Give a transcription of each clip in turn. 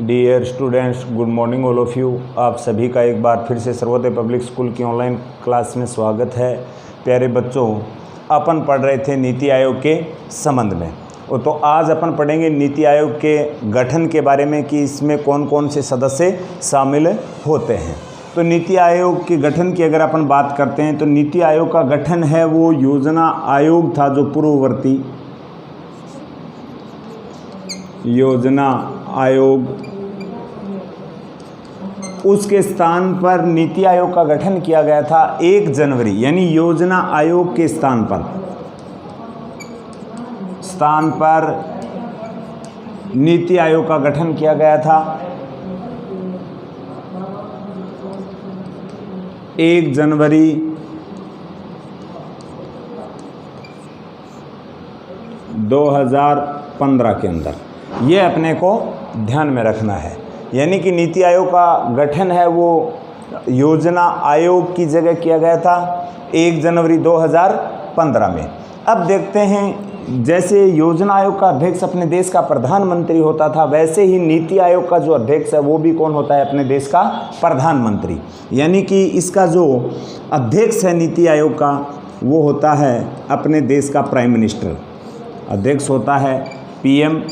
Dear students, good morning all of you. आप सभी का एक बार फिर से सर्वोदय पब्लिक स्कूल की ऑनलाइन क्लास में स्वागत है। प्यारे बच्चों, अपन पढ़ रहे थे नीति आयोग के संबंध में, तो आज अपन पढ़ेंगे नीति आयोग के गठन के बारे में कि इसमें कौन कौन से सदस्य शामिल होते हैं। तो नीति आयोग के गठन की अगर अपन बात करते हैं तो नीति आयोग का गठन है वो योजना आयोग था जो पूर्ववर्ती योजना आयोग, उसके स्थान पर नीति आयोग का गठन किया गया था 1 जनवरी, यानी योजना आयोग के स्थान पर नीति आयोग का गठन किया गया था 1 जनवरी 2015 के अंदर। ये अपने को ध्यान में रखना है, यानी कि नीति आयोग का गठन है वो योजना आयोग की जगह किया गया था 1 जनवरी 2015 में। अब देखते हैं, जैसे योजना आयोग का अध्यक्ष अपने देश का प्रधानमंत्री होता था, वैसे ही नीति आयोग का जो अध्यक्ष है वो भी कौन होता है? अपने देश का प्रधानमंत्री। यानी कि इसका जो अध्यक्ष है नीति आयोग का वो होता है अपने देश का प्राइम मिनिस्टर। अध्यक्ष होता है पीएम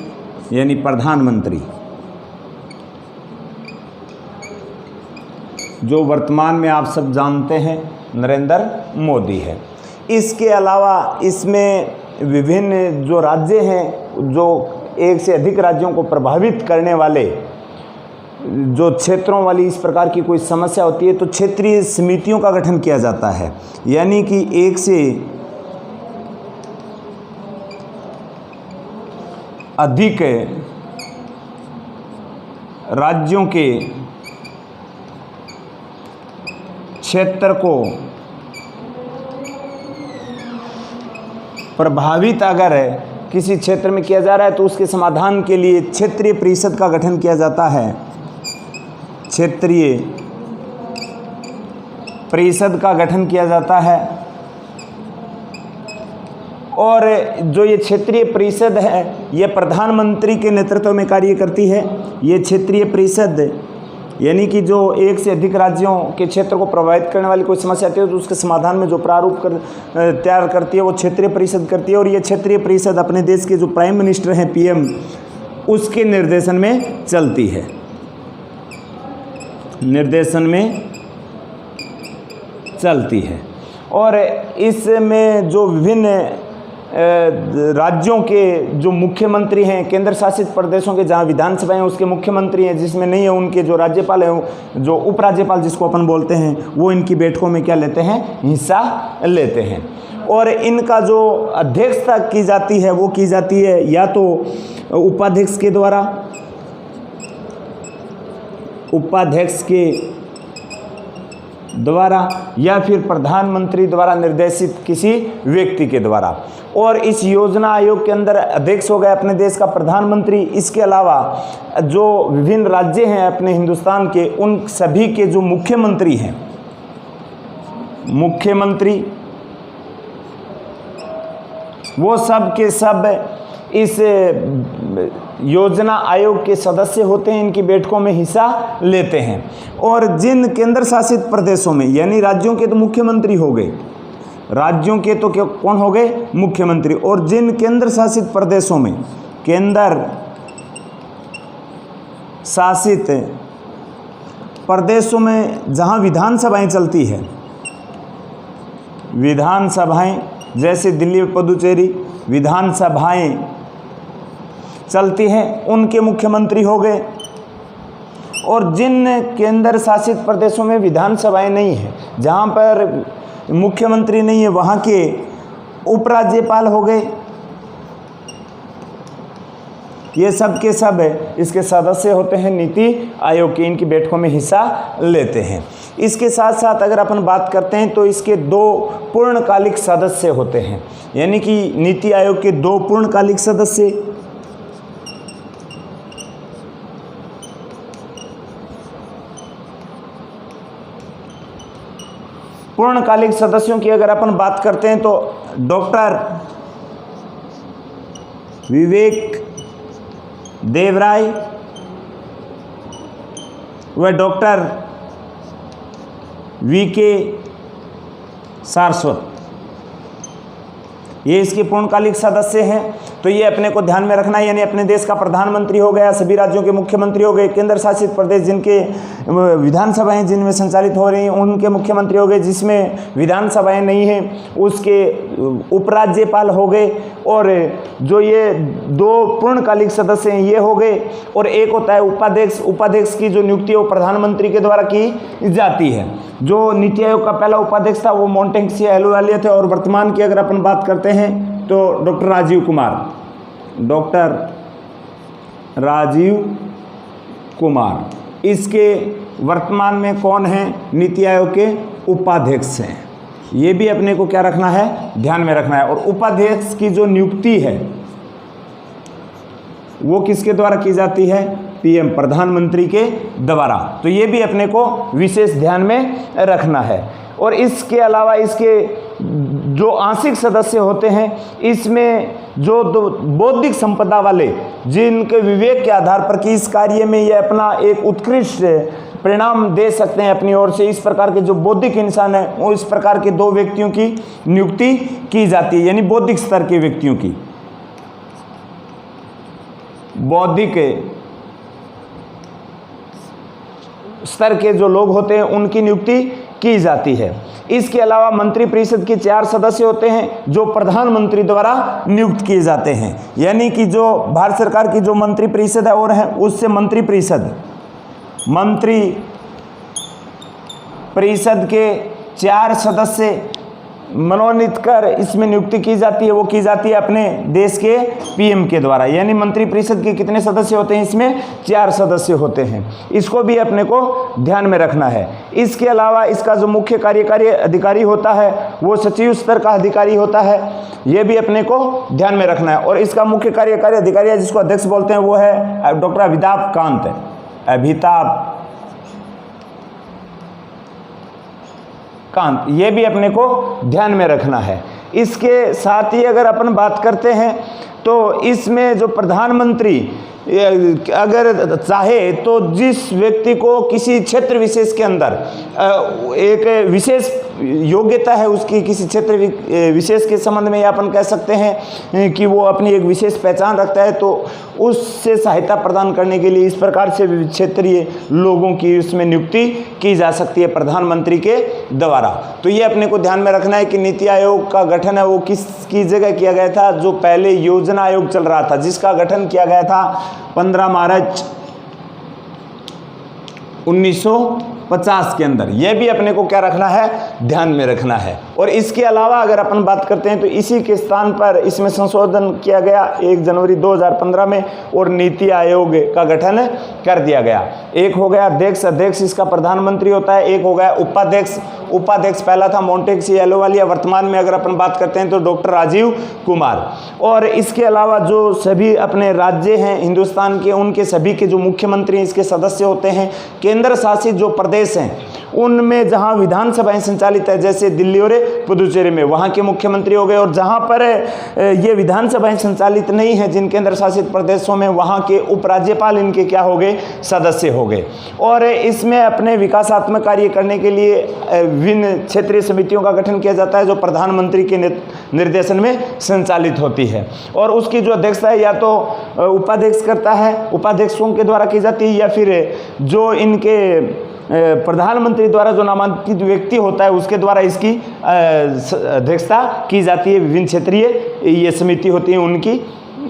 यानी प्रधानमंत्री, जो वर्तमान में आप सब जानते हैं नरेंद्र मोदी है। इसके अलावा इसमें विभिन्न जो राज्य हैं, जो 1 से अधिक राज्यों को प्रभावित करने वाले जो क्षेत्रों वाली इस प्रकार की कोई समस्या होती है तो क्षेत्रीय समितियों का गठन किया जाता है। यानी कि 1 से अधिक राज्यों के क्षेत्र को प्रभावित अगर किसी क्षेत्र में किया जा रहा है तो उसके समाधान के लिए क्षेत्रीय परिषद का गठन किया जाता है। क्षेत्रीय परिषद का गठन किया जाता है और जो ये क्षेत्रीय परिषद है ये प्रधानमंत्री के नेतृत्व में कार्य करती है। ये क्षेत्रीय परिषद यानी कि जो 1 से अधिक राज्यों के क्षेत्र को प्रभावित करने वाली कोई समस्या आती है तो उसके समाधान में जो प्रारूप तैयार करती है वो क्षेत्रीय परिषद करती है। और ये क्षेत्रीय परिषद अपने देश के जो प्राइम मिनिस्टर हैं पीएम, उसके निर्देशन में चलती है, निर्देशन में चलती है। और इसमें जो विभिन्न राज्यों के जो मुख्यमंत्री हैं, केंद्र शासित प्रदेशों के जहाँ विधानसभाएं उसके मुख्यमंत्री हैं, जिसमें नहीं है उनके जो राज्यपाल हैं, जो उपराज्यपाल जिसको अपन बोलते हैं, वो इनकी बैठकों में क्या लेते हैं? हिस्सा लेते हैं। और इनका जो अध्यक्षता की जाती है वो की जाती है या तो उपाध्यक्ष के द्वारा, उपाध्यक्ष के द्वारा, या फिर प्रधानमंत्री द्वारा निर्देशित किसी व्यक्ति के द्वारा। और इस योजना आयोग के अंदर अध्यक्ष हो गए अपने देश का प्रधानमंत्री। इसके अलावा जो विभिन्न राज्य हैं अपने हिंदुस्तान के, उन सभी के जो मुख्यमंत्री हैं, मुख्यमंत्री वो सब के सब इस योजना आयोग के सदस्य होते हैं, इनकी बैठकों में हिस्सा लेते हैं। और जिन केंद्र शासित प्रदेशों में, यानी राज्यों के तो मुख्यमंत्री हो गए, राज्यों के तो कौन हो गए? मुख्यमंत्री। और जिन केंद्र शासित प्रदेशों में, केंद्र शासित प्रदेशों में जहां विधानसभाएं चलती है, विधानसभाएं जैसे दिल्ली पुदुचेरी विधानसभाएं चलती हैं, उनके मुख्यमंत्री हो गए। और जिन केंद्र शासित प्रदेशों में विधानसभाएं नहीं है, जहां पर मुख्यमंत्री नहीं है, वहां के उपराज्यपाल हो गए। ये सब के सब इसके सदस्य होते हैं नीति आयोग के, इनकी बैठकों में हिस्सा लेते हैं। इसके साथ साथ अगर अपन बात करते हैं तो इसके 2 पूर्णकालिक सदस्य होते हैं, यानी कि नीति आयोग के 2 पूर्णकालिक सदस्य। पूर्णकालिक सदस्यों की अगर अपन बात करते हैं तो डॉक्टर विवेक देवराय वह डॉक्टर वीके सारस्वत, ये इसके पूर्णकालिक सदस्य हैं। तो ये अपने को ध्यान में रखना है, यानी अपने देश का प्रधानमंत्री हो गया, सभी राज्यों के मुख्यमंत्री हो गए, केंद्र शासित प्रदेश जिनके विधानसभाएं जिनमें संचालित हो रही हैं उनके मुख्यमंत्री हो गए, जिसमें विधानसभाएं नहीं हैं उसके उपराज्यपाल हो गए, और जो ये 2 पूर्णकालिक सदस्य हैं ये हो गए, और एक होता है उपाध्यक्ष। उपाध्यक्ष की जो नियुक्ति है वो प्रधानमंत्री के द्वारा की जाती है। जो नीति आयोग का पहला उपाध्यक्ष था वो मोंटेक्सिया अहलुवालिया थे, और वर्तमान की अगर अपन बात करते हैं तो डॉक्टर राजीव कुमार इसके वर्तमान में कौन हैं, नीति आयोग के उपाध्यक्ष हैं। ये भी अपने को क्या रखना है, ध्यान में रखना है। और उपाध्यक्ष की जो नियुक्ति है वो किसके द्वारा की जाती है, पीएम प्रधानमंत्री के द्वारा। तो ये भी अपने को विशेष ध्यान में रखना है। और इसके अलावा इसके जो आंशिक सदस्य होते हैं इसमें जो बौद्धिक संपदा वाले, जिनके विवेक के आधार पर कि इस कार्य में ये अपना एक उत्कृष्ट परिणाम दे सकते हैं अपनी ओर से, इस प्रकार के जो बौद्धिक इंसान है वो इस प्रकार के 2 व्यक्तियों की नियुक्ति की जाती है, यानी बौद्धिक स्तर के व्यक्तियों की, बौद्धिक स्तर के जो लोग होते हैं उनकी नियुक्ति की जाती है। इसके अलावा मंत्रिपरिषद के 4 सदस्य होते हैं जो प्रधानमंत्री द्वारा नियुक्त किए जाते हैं, यानी कि जो भारत सरकार की जो मंत्रिपरिषद है और है उससे मंत्रिपरिषद के 4 सदस्य मनोनीत कर इसमें नियुक्ति की जाती है, वो की जाती है अपने देश के पीएम के द्वारा। यानी मंत्रिपरिषद के कितने सदस्य होते हैं, इसमें 4 सदस्य होते हैं। इसको भी अपने को ध्यान में रखना है। इसके अलावा इसका जो मुख्य कार्यकारी अधिकारी होता है वो सचिव स्तर का अधिकारी होता है, ये भी अपने को ध्यान में रखना है। और इसका मुख्य कार्यकारी अधिकारी जिसको अध्यक्ष बोलते हैं वो है डॉक्टर अमिताभ कांत, ये भी अपने को ध्यान में रखना है। इसके साथ ही अगर अपन बात करते हैं तो इसमें जो प्रधानमंत्री अगर चाहे तो जिस व्यक्ति को किसी क्षेत्र विशेष के अंदर एक विशेष योग्यता है उसकी, किसी क्षेत्र विशेष के संबंध में अपन कह सकते हैं कि वो अपनी एक विशेष पहचान रखता है, तो उससे सहायता प्रदान करने के लिए इस प्रकार से क्षेत्रीय लोगों की उसमें नियुक्ति की जा सकती है प्रधानमंत्री के द्वारा। तो ये अपने को ध्यान में रखना है कि नीति आयोग का गठन है वो किसकी जगह किया गया था, जो पहले योजना आयोग चल रहा था जिसका गठन किया गया था 15 मार्च 1950 के अंदर। यह भी अपने को क्या रखना है, ध्यान में रखना है। और इसके अलावा अगर अपन बात करते हैं तो इसी के स्थान पर इसमें संशोधन किया गया 1 जनवरी 2015 में और नीति आयोग का गठन कर दिया गया। एक हो गया अध्यक्ष, अध्यक्ष इसका प्रधानमंत्री होता है। एक हो गया उपाध्यक्ष, उपाध्यक्ष पहला था मोंटेक्सिया अहलुवालिया, वर्तमान में अगर अपन बात करते हैं तो डॉक्टर राजीव कुमार। और इसके अलावा जो सभी अपने राज्य हैं हिंदुस्तान के, उनके सभी के जो मुख्यमंत्री इसके सदस्य होते हैं। केंद्र शासित जो प्रदेश हैं उनमें जहां विधानसभाएं संचालित है, जैसे दिल्ली और पुदुचेरी में, वहां के मुख्यमंत्री हो गए। और जहां पर ये विधानसभाएं संचालित नहीं है जिन केंद्र शासित प्रदेशों में, वहां के उपराज्यपाल इनके क्या हो गए, सदस्य हो गए। और इसमें अपने विकासात्मक कार्य करने के लिए विभिन्न क्षेत्रीय समितियों का गठन किया जाता है जो प्रधानमंत्री के निर्देशन में संचालित होती है। और उसकी जो अध्यक्षता है या तो उपाध्यक्ष करता है, उपाध्यक्षों के द्वारा की जाती है, या फिर जो इनके प्रधानमंत्री द्वारा जो नामांकित व्यक्ति होता है उसके द्वारा इसकी अध्यक्षता की जाती है। विभिन्न क्षेत्रीय ये समिति होती है उनकी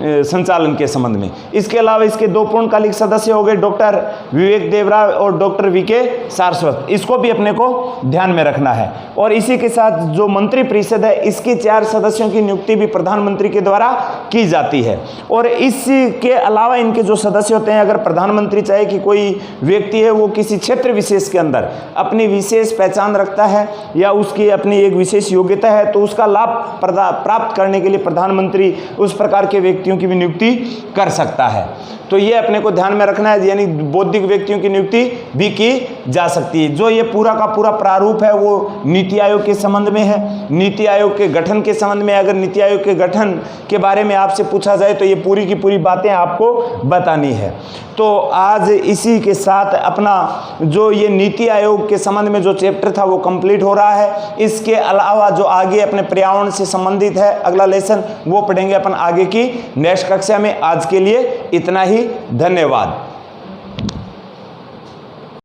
संचालन के संबंध में। इसके अलावा इसके 2 पूर्णकालिक सदस्य हो गए डॉक्टर विवेक देवरा और डॉक्टर वीके सारस्वत, इसको भी अपने को ध्यान में रखना है। और इसी के साथ जो मंत्रिपरिषद है इसके 4 सदस्यों की नियुक्ति भी प्रधानमंत्री के द्वारा की जाती है। और इसके अलावा इनके जो सदस्य होते हैं, अगर प्रधानमंत्री चाहे कि कोई व्यक्ति है वो किसी क्षेत्र विशेष के अंदर अपनी विशेष पहचान रखता है या उसकी अपनी एक विशेष योग्यता है, तो उसका लाभ प्राप्त करने के लिए प्रधानमंत्री उस प्रकार के व्यक्ति व्यक्तियों की भी नियुक्ति कर सकता है। तो ये अपने को ध्यान में रखना है, यानी बौद्धिक व्यक्तियों की नियुक्ति भी की जा सकती है। जो ये पूरा का पूरा प्रारूप है वो नीति आयोग के संबंध में है, नीति आयोग के गठन के संबंध में। अगर नीति आयोग के गठन के बारे में आपसे पूछा जाए तो ये पूरी की पूरी बातें आपको बतानी है। तो आज इसी के साथ अपना जो ये नीति आयोग के संबंध में जो चैप्टर था वो कंप्लीट हो रहा है। इसके अलावा जो आगे अपने पर्यावरण से संबंधित है अगला लेसन वो पढ़ेंगे अपन आगे की नेक्स्ट कक्षा में। आज के लिए इतना ही, धन्यवाद।